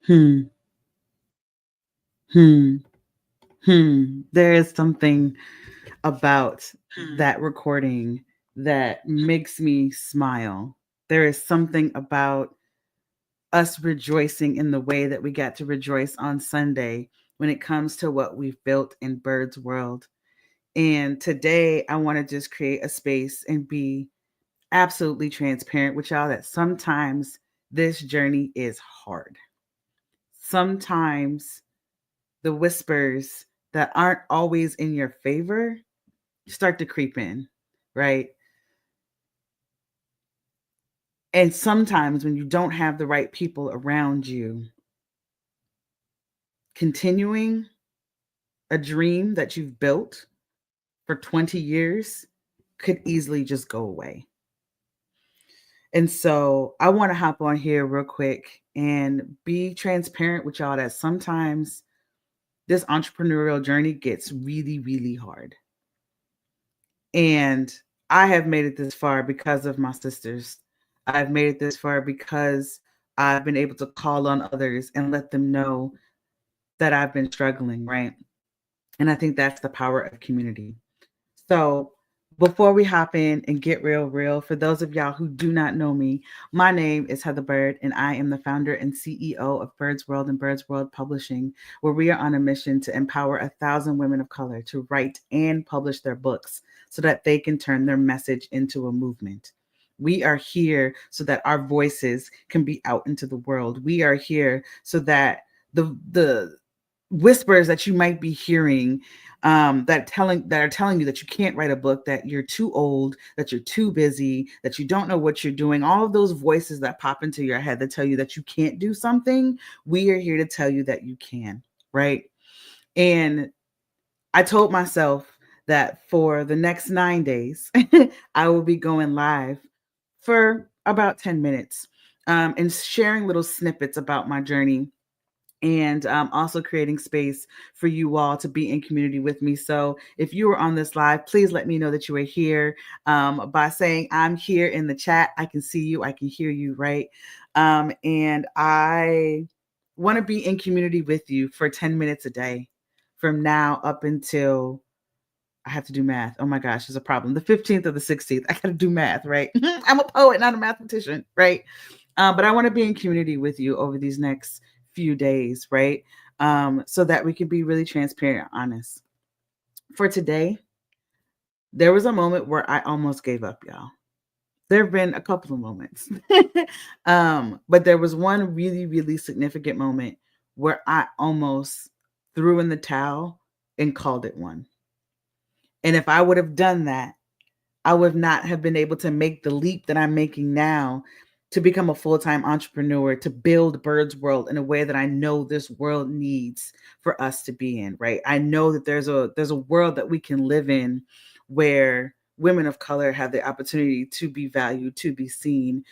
Hmm. Hmm. There is something about that recording that makes me smile. There is something about us rejoicing in the way that we got to rejoice on Sunday when it comes to what we've built in Bird's World. And today, I want to just create a space and be absolutely transparent with y'all that sometimes this journey is hard. Sometimes the whispers that aren't always in your favor start to creep in, right? And sometimes when you don't have the right people around you, continuing a dream that you've built for 20 years could easily just go away. And so I want to hop on here real quick and be transparent with y'all that sometimes this entrepreneurial journey gets really, really hard. And I have made it this far because of my sisters. I've made it this far because I've been able to call on others and let them know that I've been struggling, right? And I think that's the power of community. So, before we hop in and get real, for those of y'all who do not know me, my name is Heather Bird, and I am the founder and CEO of Bird's World and Bird's World Publishing, where we are on a mission to empower 1,000 women of color to write and publish their books so that they can turn their message into a movement. We are here so that our voices can be out into the world. We are here so that the whispers that you might be hearing that are telling you that you can't write a book, that you're too old, that you're too busy, that you don't know what you're doing, all of those voices that pop into your head that tell you that you can't do something, we are here to tell you that you can, right? And I told myself that for the next 9 days, I will be going live for about 10 minutes and sharing little snippets about my journey and also creating space for you all to be in community with me. So if you are on this live, please let me know that you are here by saying I'm here in the chat. I can see you, I can hear you, right? And I want to be in community with you for 10 minutes a day from now up until I have to do math. Oh my gosh, there's a problem. The 15th or the 16th. I got to do math, right? I'm a poet, not a mathematician, right? But I want to be in community with you over these next few days, right? So that we can be really transparent and honest. For today, there was a moment where I almost gave up, y'all. There have been a couple of moments. But there was one really, really significant moment where I almost threw in the towel and called it one. And if I would have done that, I would not have been able to make the leap that I'm making now to become a full-time entrepreneur, to build Bird's World in a way that I know this world needs for us to be in, right? I know that there's a world that we can live in where women of color have the opportunity to be valued, to be seen,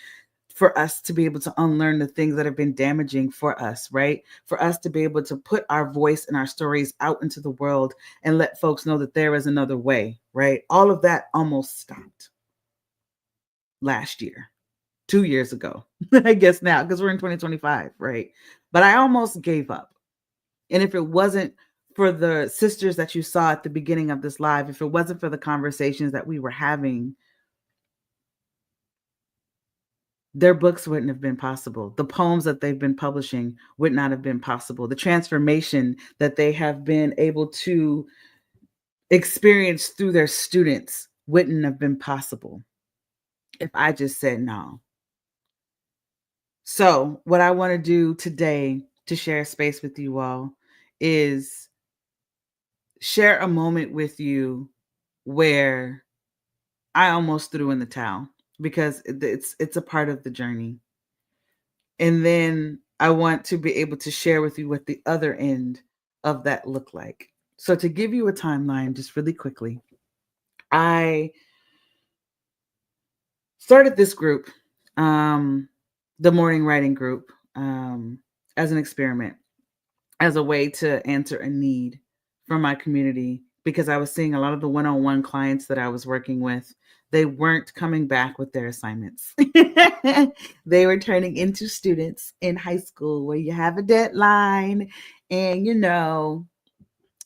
for us to be able to unlearn the things that have been damaging for us, right? For us to be able to put our voice and our stories out into the world and let folks know that there is another way, right? All of that almost stopped last year, 2 years ago, I guess now, because we're in 2025, right? But I almost gave up. And if it wasn't for the sisters that you saw at the beginning of this live, if it wasn't for the conversations that we were having, their books wouldn't have been possible. The poems that they've been publishing would not have been possible. The transformation that they have been able to experience through their students wouldn't have been possible if I just said no. So, what I want to do today to share space with you all is share a moment with you where I almost threw in the towel because it's a part of the journey. And then I want to be able to share with you what the other end of that looked like. So, to give you a timeline, just really quickly, I started this group, the morning writing group, as an experiment, as a way to answer a need from my community because I was seeing a lot of the one-on-one clients that I was working with, they weren't coming back with their assignments. They were turning into students in high school where you have a deadline and,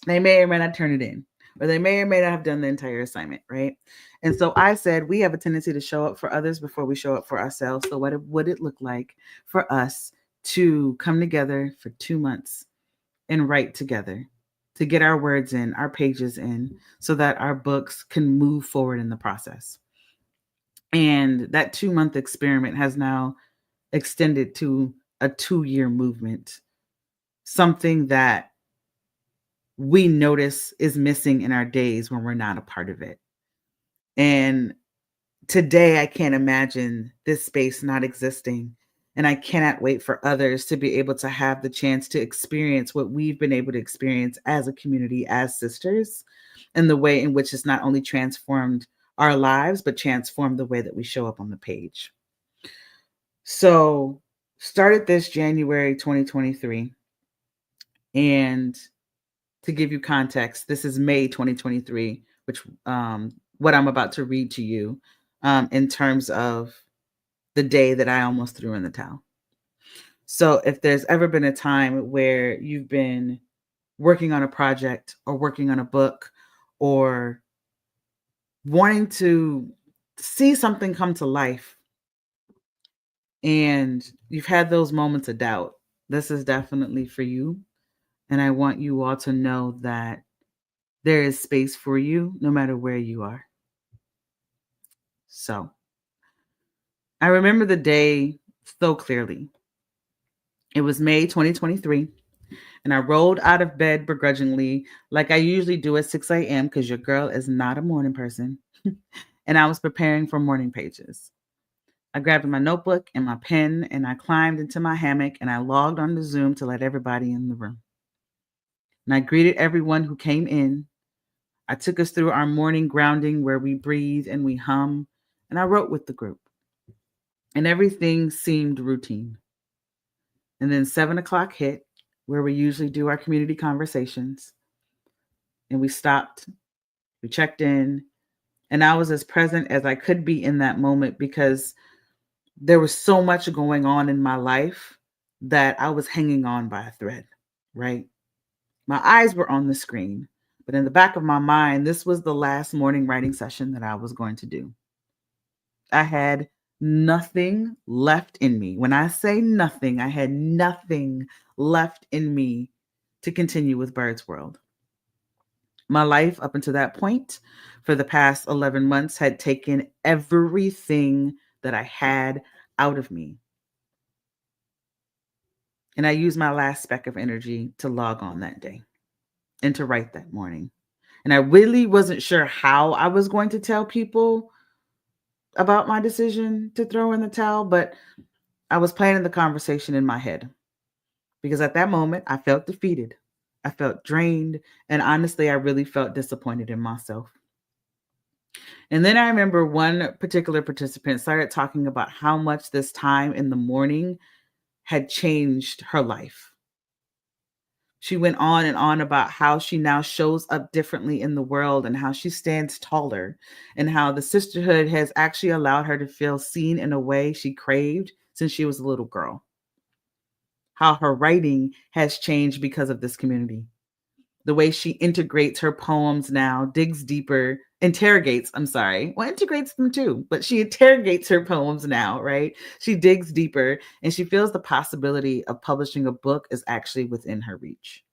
they may or may not turn it in, or they may or may not have done the entire assignment, right? And so I said, we have a tendency to show up for others before we show up for ourselves. So what would it look like for us to come together for 2 months and write together, to get our words in, our pages in, so that our books can move forward in the process? And that 2-month experiment has now extended to a 2-year movement, something that we notice is missing in our days when we're not a part of it. And today, I can't imagine this space not existing. And I cannot wait for others to be able to have the chance to experience what we've been able to experience as a community, as sisters, and the way in which it's not only transformed our lives, but transformed the way that we show up on the page. So, started this January 2023. And to give you context, this is May 2023, which what I'm about to read to you in terms of the day that I almost threw in the towel. So if there's ever been a time where you've been working on a project or working on a book or wanting to see something come to life and you've had those moments of doubt, this is definitely for you. And I want you all to know that there is space for you no matter where you are. So I remember the day so clearly. It was May 2023, and I rolled out of bed begrudgingly, like I usually do at 6 a.m., because your girl is not a morning person. And I was preparing for morning pages. I grabbed my notebook and my pen, and I climbed into my hammock, and I logged on to Zoom to let everybody in the room. And I greeted everyone who came in. I took us through our morning grounding where we breathe and we hum, and I wrote with the group. And everything seemed routine. And then 7 o'clock hit, where we usually do our community conversations. And we stopped, we checked in, and I was as present as I could be in that moment because there was so much going on in my life that I was hanging on by a thread, right? My eyes were on the screen, but in the back of my mind, this was the last morning writing session that I was going to do. I had nothing left in me. When I say nothing, I had nothing left in me to continue with Bird's World. My life up until that point for the past 11 months had taken everything that I had out of me. And I used my last speck of energy to log on that day and to write that morning. And I really wasn't sure how I was going to tell people about my decision to throw in the towel, but I was planning the conversation in my head because at that moment I felt defeated. I felt drained. And honestly, I really felt disappointed in myself. And then I remember one particular participant started talking about how much this time in the morning had changed her life. She went on and on about how she now shows up differently in the world and how she stands taller and how the sisterhood has actually allowed her to feel seen in a way she craved since she was a little girl. How her writing has changed because of this community. The way she integrates her poems now, integrates them too, but she interrogates her poems now, right? She digs deeper and she feels the possibility of publishing a book is actually within her reach.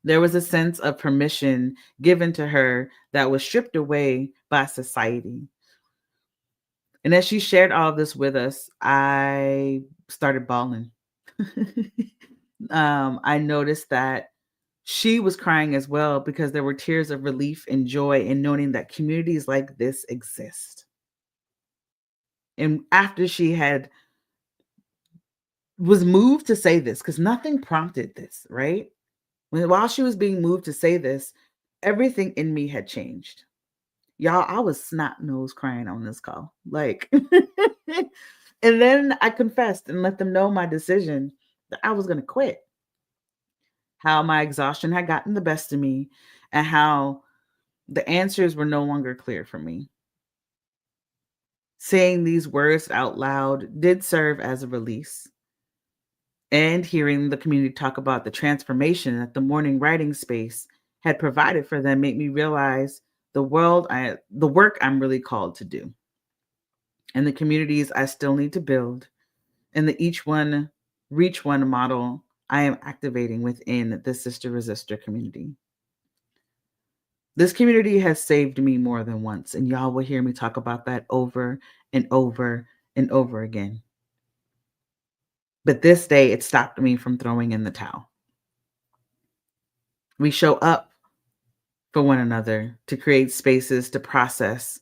There was a sense of permission given to her that was stripped away by society. And as she shared all of this with us, I started bawling. I noticed that she was crying as well because there were tears of relief and joy in knowing that communities like this exist. And after she was moved to say this, because nothing prompted this, right? While she was being moved to say this, everything in me had changed. Y'all, I was snot nose crying on this call. Like, and then I confessed and let them know my decision that I was going to quit. How my exhaustion had gotten the best of me, and how the answers were no longer clear for me. Saying these words out loud did serve as a release. And hearing the community talk about the transformation that the morning writing space had provided for them made me realize the work I'm really called to do, and the communities I still need to build, and the each one reach one model I am activating within the Sister Resistor community. This community has saved me more than once, and y'all will hear me talk about that over and over and over again. But this day, it stopped me from throwing in the towel. We show up for one another to create spaces to process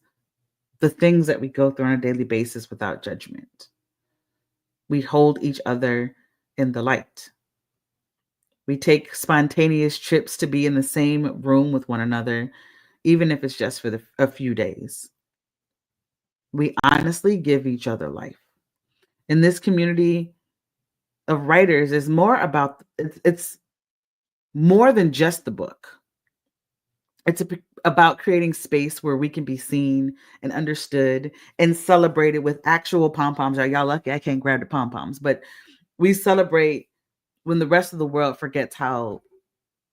the things that we go through on a daily basis without judgment. We hold each other in the light. We take spontaneous trips to be in the same room with one another, even if it's just for a few days. We honestly give each other life. In this community of writers is more about it's more than just the book. It's about creating space where we can be seen and understood and celebrated with actual pom-poms. Are y'all lucky I can't grab the pom-poms, but we celebrate when the rest of the world forgets how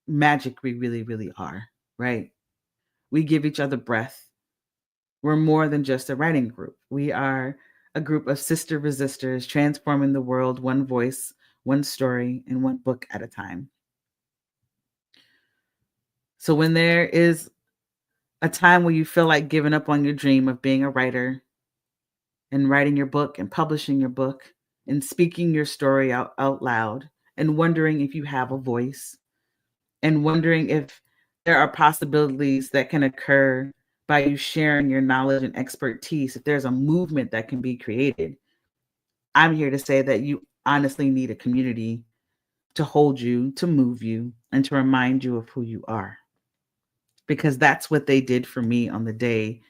magic we really, really are, right? We give each other breath. We're more than just a writing group. We are a group of sister resistors transforming the world one voice, one story, and one book at a time. So when there is a time where you feel like giving up on your dream of being a writer and writing your book and publishing your book and speaking your story out loud and wondering if you have a voice and wondering if there are possibilities that can occur by you sharing your knowledge and expertise, if there's a movement that can be created, I'm here to say that you honestly need a community to hold you, to move you, and to remind you of who you are. Because that's what they did for me on the day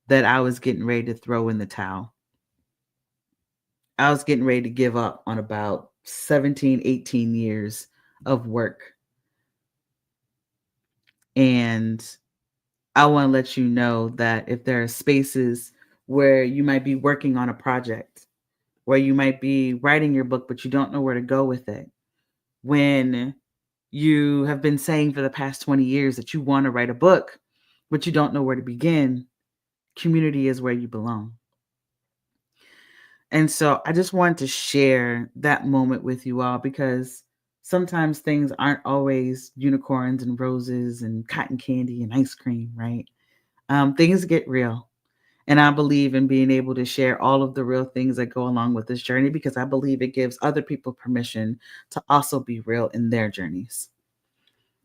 that I was getting ready to throw in the towel. I was getting ready to give up on about 17, 18 years of work. And I want to let you know that if there are spaces where you might be working on a project, where you might be writing your book, but you don't know where to go with it, when you have been saying for the past 20 years that you want to write a book, but you don't know where to begin, community is where you belong. And so I just wanted to share that moment with you all because sometimes things aren't always unicorns and roses and cotton candy and ice cream, right? Things get real. And I believe in being able to share all of the real things that go along with this journey because I believe it gives other people permission to also be real in their journeys.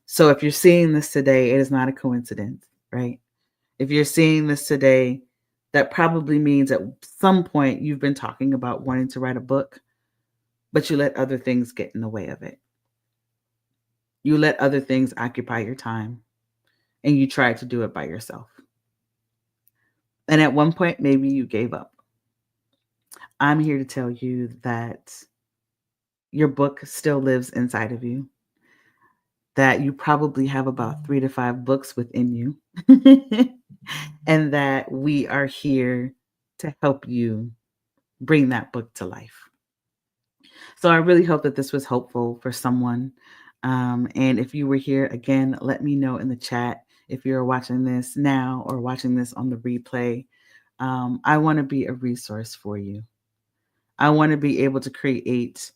So if you're seeing this today, it is not a coincidence, right? If you're seeing this today, that probably means at some point you've been talking about wanting to write a book, but you let other things get in the way of it. You let other things occupy your time and you tried to do it by yourself. And at one point, maybe you gave up. I'm here to tell you that your book still lives inside of you, that you probably have about 3 to 5 books within you, and that we are here to help you bring that book to life. So I really hope that this was helpful for someone. And if you were here again, let me know in the chat if you're watching this now or watching this on the replay. I want to be a resource for you. I want to be able to create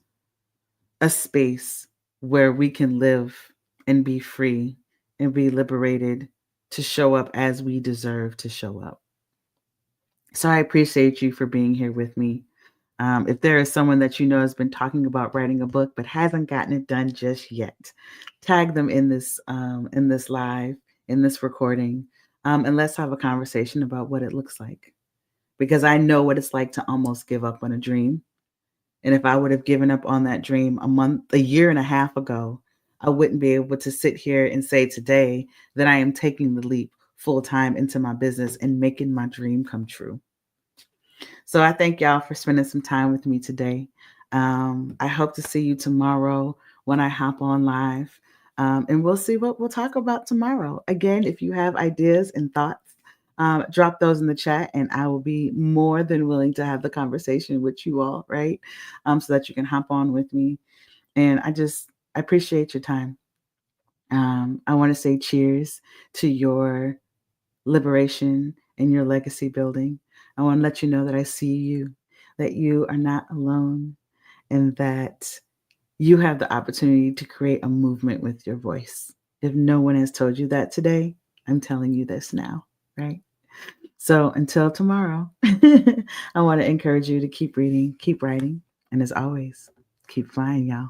a space where we can live and be free and be liberated to show up as we deserve to show up. So I appreciate you for being here with me. If there is someone that you know has been talking about writing a book but hasn't gotten it done just yet, tag them in this live, in this recording, and let's have a conversation about what it looks like. Because I know what it's like to almost give up on a dream. And if I would have given up on that dream a year and a half ago, I wouldn't be able to sit here and say today that I am taking the leap full time into my business and making my dream come true. So I thank y'all for spending some time with me today. I hope to see you tomorrow when I hop on live. And we'll see what we'll talk about tomorrow. Again, if you have ideas and thoughts, drop those in the chat, and I will be more than willing to have the conversation with you all, right? So that you can hop on with me. And I appreciate your time. I want to say cheers to your liberation and your legacy building. I want to let you know that I see you, that you are not alone, and that you have the opportunity to create a movement with your voice. If no one has told you that today, I'm telling you this now, right? So until tomorrow, I want to encourage you to keep reading, keep writing, and as always, keep flying, y'all.